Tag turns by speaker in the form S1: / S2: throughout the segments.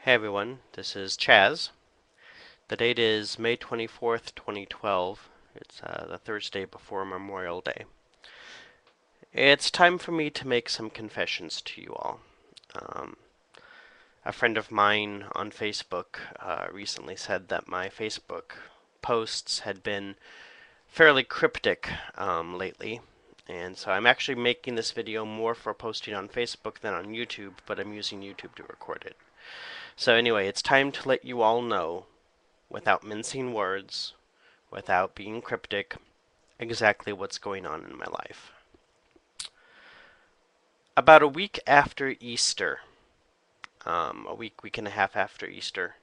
S1: Hey everyone, this is Chaz. The date is May 24th, 2012. It's the Thursday before Memorial Day. It's time for me to make some confessions to you all. Um, a friend of mine on Facebook recently said that my Facebook posts had been fairly cryptic lately, and so I'm actually making this video more for posting on Facebook than on YouTube, but I'm using YouTube to record it. So anyway, it's time to let you all know, without mincing words, without being cryptic, exactly what's going on in my life. About a week after Easter, week and a half after Easter,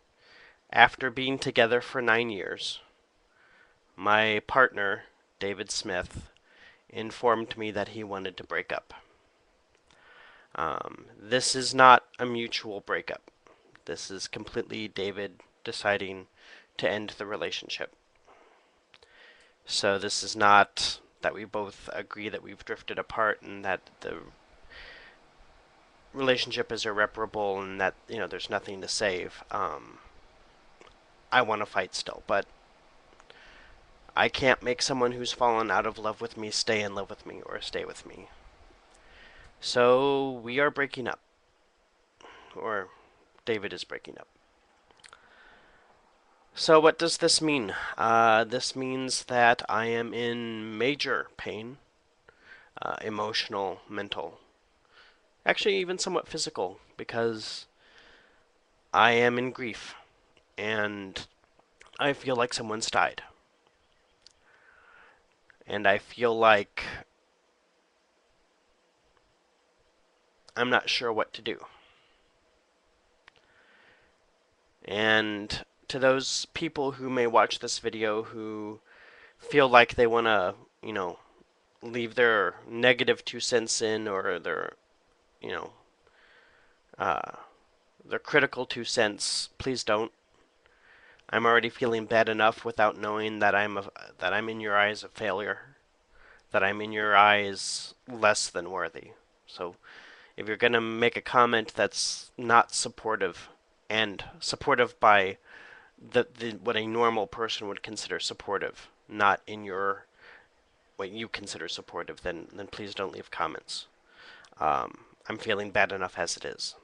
S1: after being together for 9 years, my partner, David Smith, informed me that he wanted to break up. This is not a mutual breakup. This is completely David deciding to end the relationship. So this is not that we both agree that we've drifted apart and that the relationship is irreparable and that, there's nothing to save. I want to fight still, but I can't make someone who's fallen out of love with me stay in love with me or stay with me. So we are breaking up. Or David is breaking up. So what does this mean? This means that I am in major pain, emotional, mental, actually even somewhat physical, because I am in grief and I feel like someone's died. And I feel like I'm not sure what to do. And to those people who may watch this video who feel like they want to, leave their negative 2 cents in, or you know, uh, their critical 2 cents, please don't. I'm already feeling bad enough without knowing that I'm in your eyes a failure, that I'm in your eyes less than worthy. So if you're gonna make a comment that's not supportive, and supportive by what a normal person would consider supportive, not in your what you consider supportive, then please don't leave comments. I'm feeling bad enough as it is.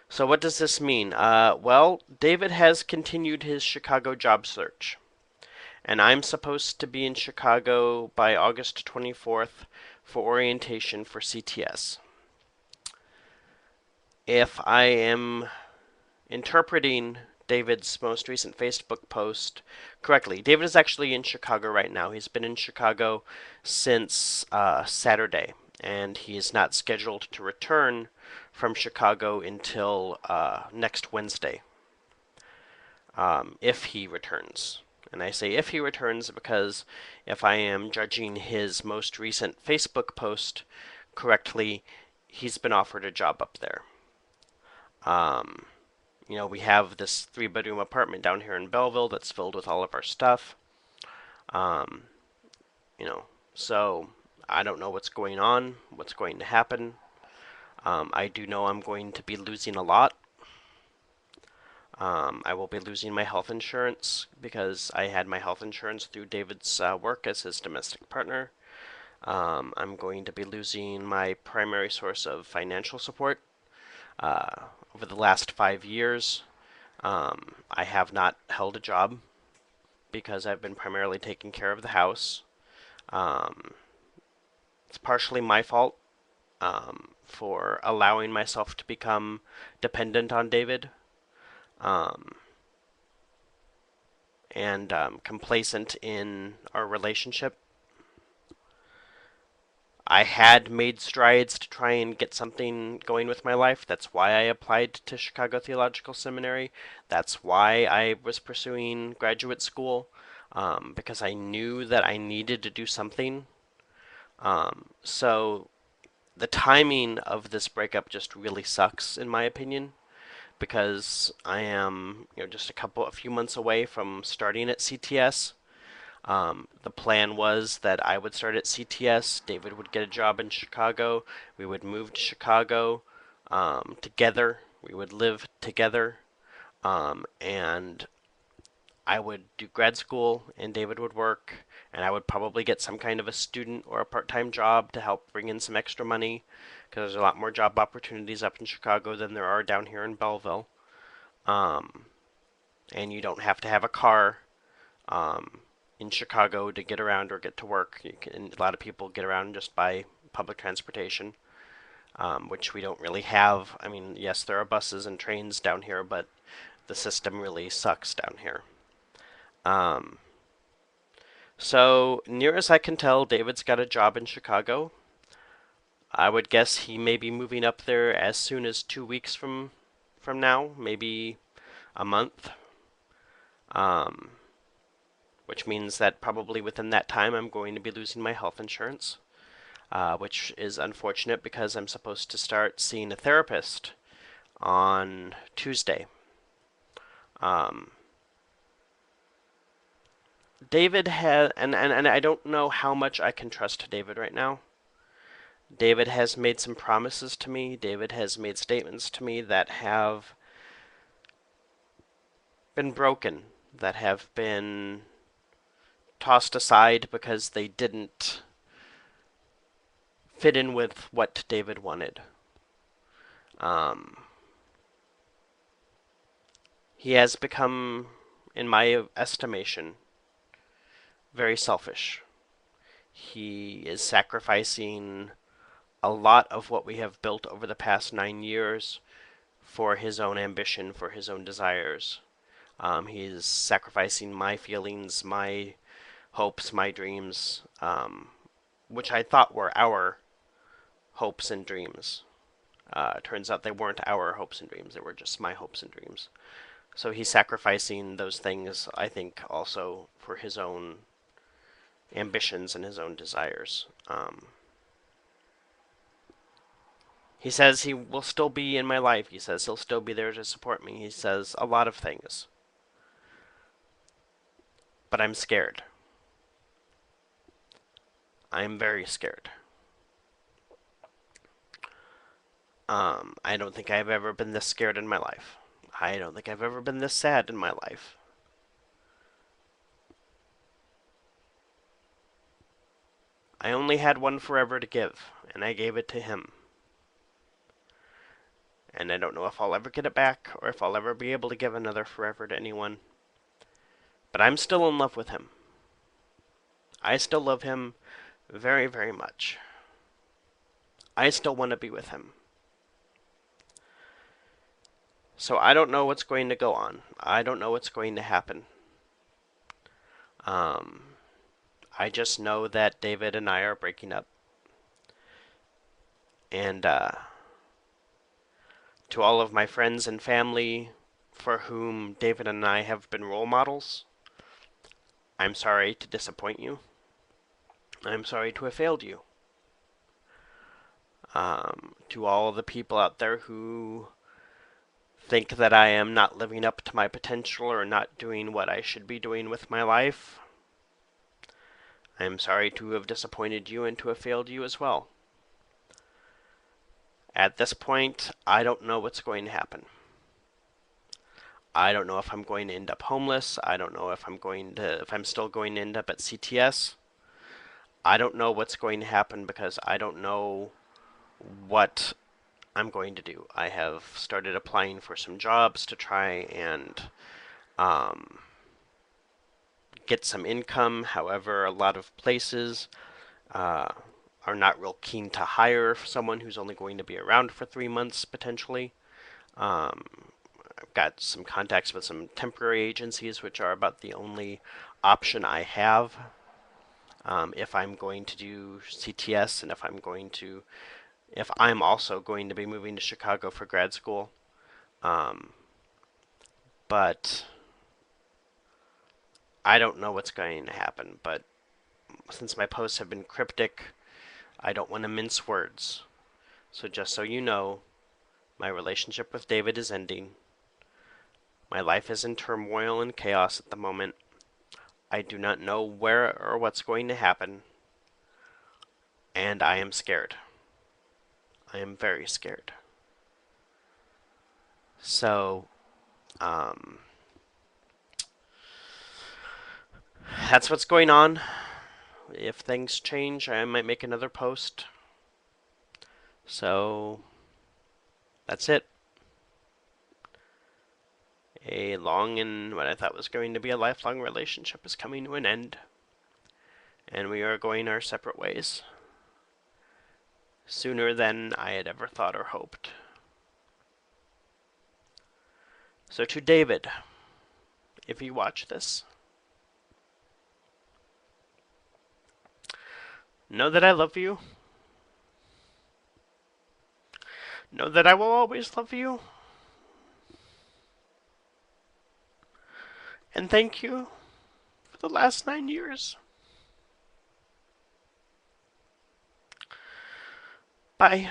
S1: So what does this mean? Well, David has continued his Chicago job search, and I'm supposed to be in Chicago by August 24th for orientation for CTS. If I am interpreting David's most recent Facebook post correctly, David is actually in Chicago right now. He's been in Chicago since Saturday, and he is not scheduled to return from Chicago until next Wednesday, if he returns. And I say if he returns because if I am judging his most recent Facebook post correctly, he's been offered a job up there. We have this 3-bedroom apartment down here in Belleville that's filled with all of our stuff. Um, so I don't know what's going on, what's going to happen. I do know I'm going to be losing a lot. I will be losing my health insurance because I had my health insurance through David's work as his domestic partner. I'm going to be losing my primary source of financial support. Over the last 5 years, I have not held a job because I've been primarily taking care of the house. It's partially my fault for allowing myself to become dependent on David. And complacent in our relationship. I had made strides to try and get something going with my life. That's why I applied to Chicago Theological Seminary. That's why I was pursuing graduate school, because I knew that I needed to do something. So the timing of this breakup just really sucks, in my opinion, because I am, just a few months away from starting at CTS. The plan was that I would start at CTS, David would get a job in Chicago, we would move to Chicago together, We would live together, and I would do grad school, and David would work, and I would probably get some kind of a student or a part-time job to help bring in some extra money, because there's a lot more job opportunities up in Chicago than there are down here in Belleville. Um, and you don't have to have a car um, in Chicago to get around or get to work. A lot of people get around just by public transportation, which we don't really have. I mean, yes, there are buses and trains down here, but the system really sucks down here. Um, so, near as I can tell, David's got a job in Chicago. I would guess he may be moving up there as soon as 2 weeks from now, maybe a month. Um, which means that probably within that time I'm going to be losing my health insurance, which is unfortunate because I'm supposed to start seeing a therapist on Tuesday. Um, David has, and I don't know how much I can trust David right now. David has made some promises to me. David has made statements to me that have been broken, that have been tossed aside because they didn't fit in with what David wanted. Um, he has become, in my estimation, very selfish. He is sacrificing a lot of what we have built over the past 9 years for his own ambition, for his own desires. He's sacrificing my feelings, my hopes, my dreams, which I thought were our hopes and dreams. Turns out they weren't our hopes and dreams, they were just my hopes and dreams. So he's sacrificing those things, I think, also for his own ambitions and his own desires. He says he will still be in my life. He says he'll still be there to support me. He says a lot of things. But I'm scared. I'm very scared. I don't think I've ever been this scared in my life. I don't think I've ever been this sad in my life. I only had one forever to give, and I gave it to him. And I don't know if I'll ever get it back or if I'll ever be able to give another forever to anyone. But I'm still in love with him. I still love him very, very much. I still want to be with him. So I don't know what's going to go on. I don't know what's going to happen. Um, I just know that David and I are breaking up. And to all of my friends and family for whom David and I have been role models, I'm sorry to disappoint you. I'm sorry to have failed you. To all the people out there who think that I am not living up to my potential or not doing what I should be doing with my life, I am sorry to have disappointed you and to have failed you as well. At this point, I don't know what's going to happen. I don't know if I'm going to end up homeless. I don't know if I'm still going to end up at CTS. I don't know what's going to happen because I don't know what I'm going to do. I have started applying for some jobs to try and um, get some income. However, a lot of places uh, are not real keen to hire someone who's only going to be around for 3 months potentially. Um, I've got some contacts with some temporary agencies, which are about the only option I have if I'm going to do CTS and if I'm also going to be moving to Chicago for grad school. Um, but I don't know what's going to happen. But since my posts have been cryptic, I don't want to mince words. So just so you know, my relationship with David is ending. My life is in turmoil and chaos at the moment. I do not know where or what's going to happen, and I am scared. I am very scared. So, um, that's what's going on. If things change, I might make another post. So, that's it. A long and what I thought was going to be a lifelong relationship is coming to an end, and we are going our separate ways sooner than I had ever thought or hoped. So, to David, if you watch this, know that I love you. Know that I will always love you. And thank you for the last 9 years. Bye.